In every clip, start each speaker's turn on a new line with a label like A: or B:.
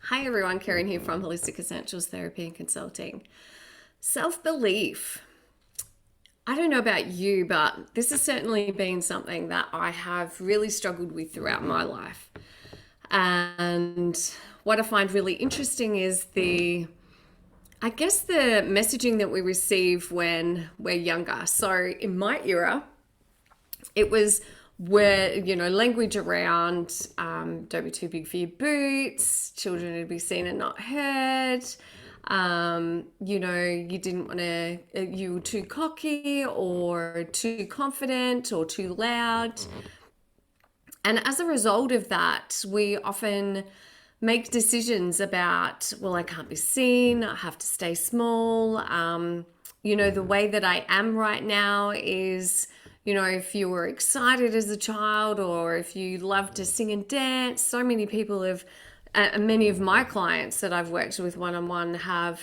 A: Hi everyone, Karen here from Holistic Essentials Therapy and Consulting. Self-belief. I don't know about you, but this has certainly been something that I have really struggled with throughout my life. And what I find really interesting is the messaging that we receive when we're younger. So in my era, it was where, language around don't be too big for your boots, children to be seen and not heard. You didn't want to, you were too cocky or too confident or too loud. And as a result of that, we often make decisions about, well, I can't be seen, I have to stay small. The way that I am right now is, if you were excited as a child or if you loved to sing and dance, so many people have, many of my clients that I've worked with one-on-one have,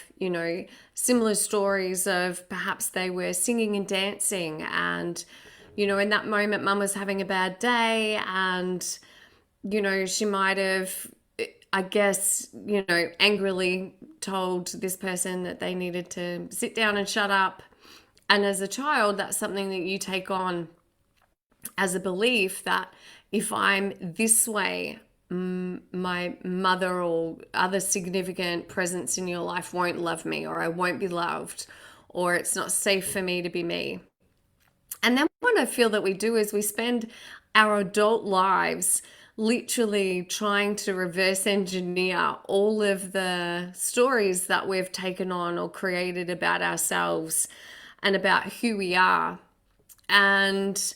A: similar stories of perhaps they were singing and dancing and, in that moment, mum was having a bad day and, she might have, I guess, angrily told this person that they needed to sit down and shut up. And as a child, that's something that you take on as a belief that if I'm this way, my mother or other significant presence in your life won't love me, or I won't be loved, or it's not safe for me to be me. And then what I feel that we do is we spend our adult lives literally trying to reverse engineer all of the stories that we've taken on or created about ourselves and about who we are. And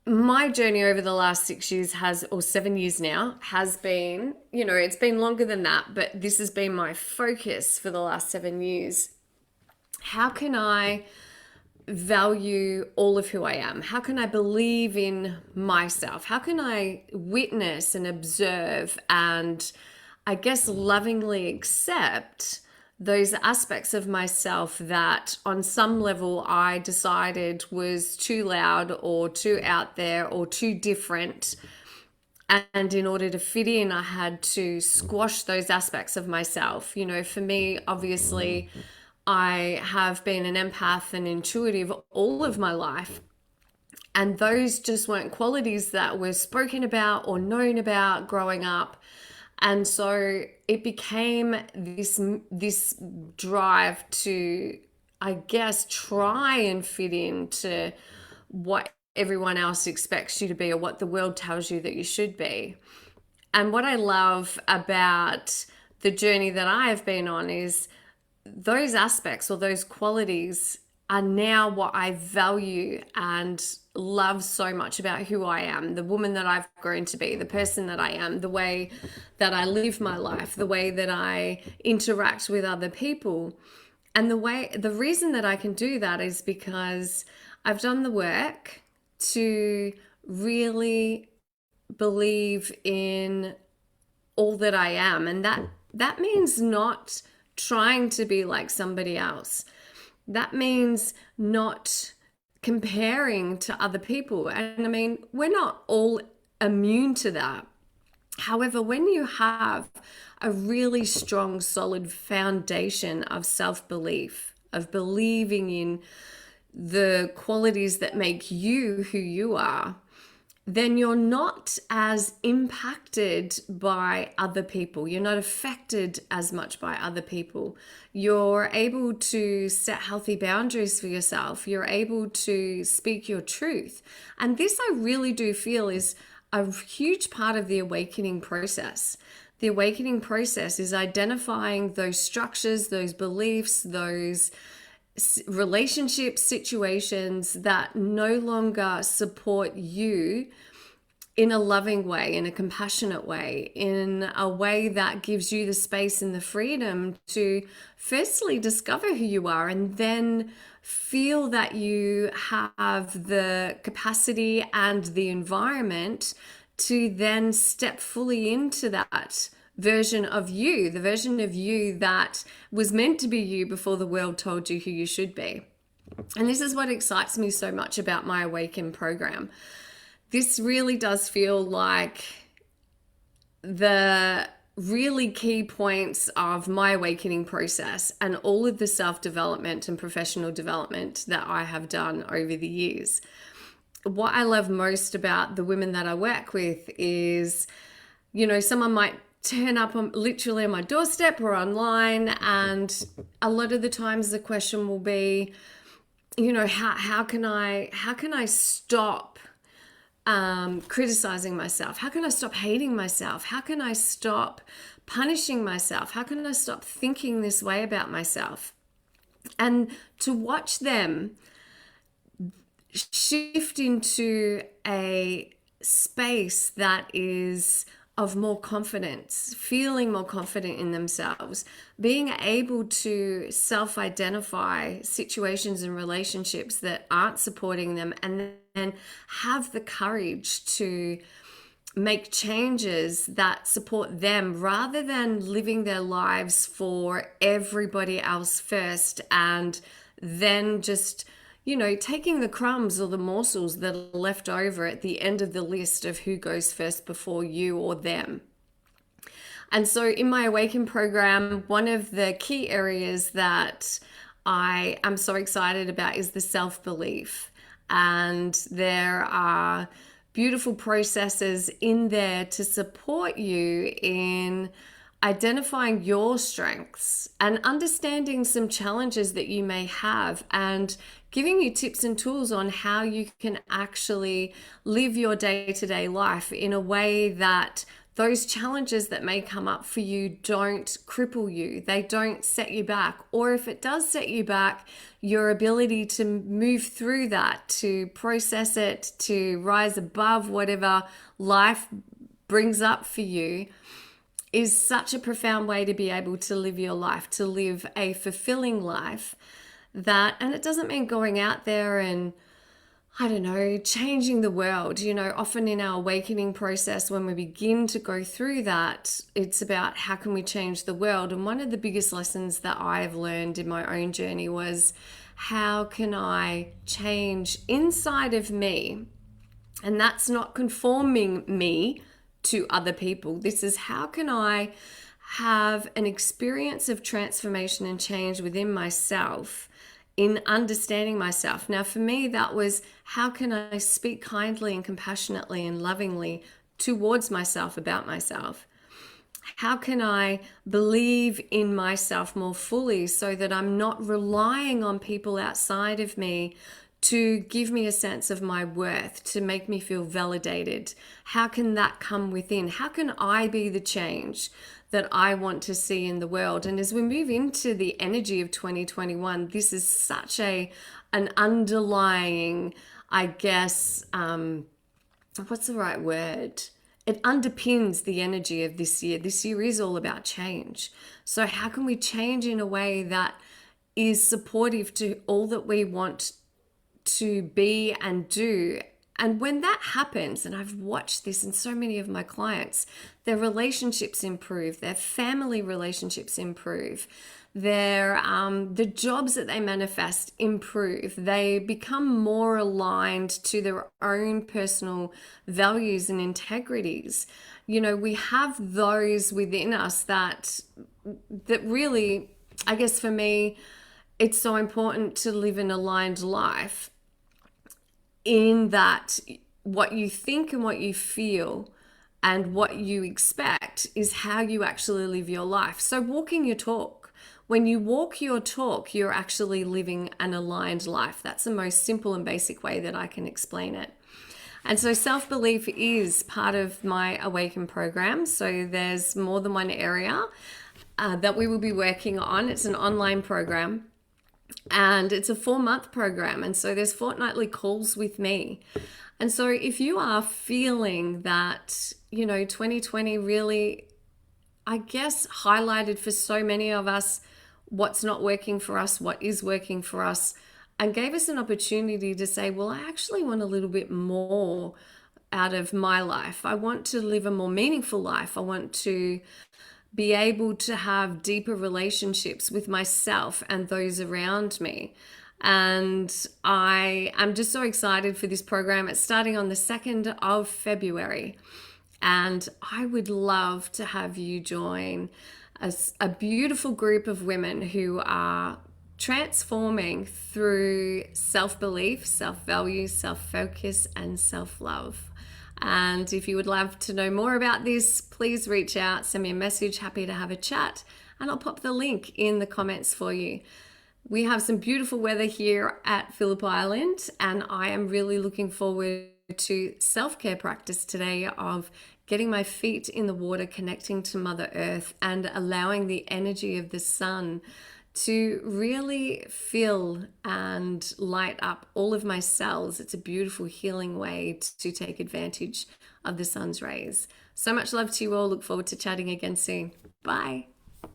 A: my journey over the last 6 years or 7 years now has been, it's been longer than that, but this has been my focus for the last 7 years. How can I value all of who I am? How can I believe in myself? How can I witness and observe and, I guess, lovingly accept those aspects of myself that on some level I decided was too loud or too out there or too different? And in order to fit in, I had to squash those aspects of myself. For me, obviously, I have been an empath and intuitive all of my life. And those just weren't qualities that were spoken about or known about growing up. And so it became this drive to, I guess, try and fit into what everyone else expects you to be or what the world tells you that you should be. And what I love about the journey that I have been on is those aspects or those qualities are now what I value and love so much about who I am, the woman that I've grown to be, the person that I am, the way that I live my life, the way that I interact with other people. And the reason that I can do that is because I've done the work to really believe in all that I am. And that means not trying to be like somebody else. That means not comparing to other people. And I mean, we're not all immune to that. However, when you have a really strong, solid foundation of self-belief, of believing in the qualities that make you who you are, then you're not as impacted by other people. You're not affected as much by other people. You're able to set healthy boundaries for yourself. You're able to speak your truth. And this I really do feel is a huge part of the awakening process. The awakening process is identifying those structures, those beliefs, those relationship situations that no longer support you in a loving way, in a compassionate way, in a way that gives you the space and the freedom to firstly discover who you are and then feel that you have the capacity and the environment to then step fully into that version of you, the version of you that was meant to be you before the world told you who you should be. And this is what excites me so much about my Awaken program. This really does feel like the really key points of my awakening process and all of the self-development and professional development that I have done over the years. What I love most about the women that I work with is, someone might turn up literally on my doorstep or online, and a lot of the times the question will be, how can I stop criticizing myself? How can I stop hating myself? How can I stop punishing myself? How can I stop thinking this way about myself? And to watch them shift into a space that is of more confidence, feeling more confident in themselves, being able to self-identify situations and relationships that aren't supporting them, and then have the courage to make changes that support them rather than living their lives for everybody else first and then just taking the crumbs or the morsels that are left over at the end of the list of who goes first before you or them. And so in my Awaken program, one of the key areas that I am so excited about is the self-belief. And there are beautiful processes in there to support you in identifying your strengths and understanding some challenges that you may have, and giving you tips and tools on how you can actually live your day-to-day life in a way that those challenges that may come up for you don't cripple you, they don't set you back. Or if it does set you back, your ability to move through that, to process it, to rise above whatever life brings up for you, is such a profound way to be able to live your life, to live a fulfilling life. And it doesn't mean going out there and, changing the world. Often in our awakening process, when we begin to go through that, it's about how can we change the world. And one of the biggest lessons that I've learned in my own journey was, how can I change inside of me? And that's not conforming me to other people. This is, how can I have an experience of transformation and change within myself in understanding myself. Now, for me, that was, how can I speak kindly and compassionately and lovingly towards myself about myself? How can I believe in myself more fully so that I'm not relying on people outside of me to give me a sense of my worth, to make me feel validated? How can that come within? How can I be the change that I want to see in the world? And as we move into the energy of 2021, this is such an underlying, I guess, what's the right word? It underpins the energy of this year. This year is all about change. So how can we change in a way that is supportive to all that we want to be and do? And when that happens, and I've watched this in so many of my clients, their relationships improve, their family relationships improve, the jobs that they manifest improve. They become more aligned to their own personal values and integrities. We have those within us that really, I guess for me, it's so important to live an aligned life, in that what you think and what you feel and what you expect is how you actually live your life. So walking your talk. When you walk your talk, you're actually living an aligned life. That's the most simple and basic way that I can explain it. And so self-belief is part of my Awaken program. So there's more than one area that we will be working on. It's an online program. And it's a 4-month program. And so there's fortnightly calls with me. And so if you are feeling that, 2020 really, I guess, highlighted for so many of us what's not working for us, what is working for us, and gave us an opportunity to say, well, I actually want a little bit more out of my life. I want to live a more meaningful life. I want to be able to have deeper relationships with myself and those around me. And I am just so excited for this program. It's starting on the 2nd of February. And I would love to have you join a beautiful group of women who are transforming through self-belief, self-value, self-focus, and self-love. And if you would love to know more about this, please reach out, send me a message. Happy to have a chat, and I'll pop the link in the comments for you. We have some beautiful weather here at Phillip Island, and I am really looking forward to self-care practice today of getting my feet in the water, connecting to Mother Earth, and allowing the energy of the sun to really fill and light up all of my cells. It's a beautiful healing way to take advantage of the sun's rays. So much love to you all. Look forward to chatting again soon. Bye.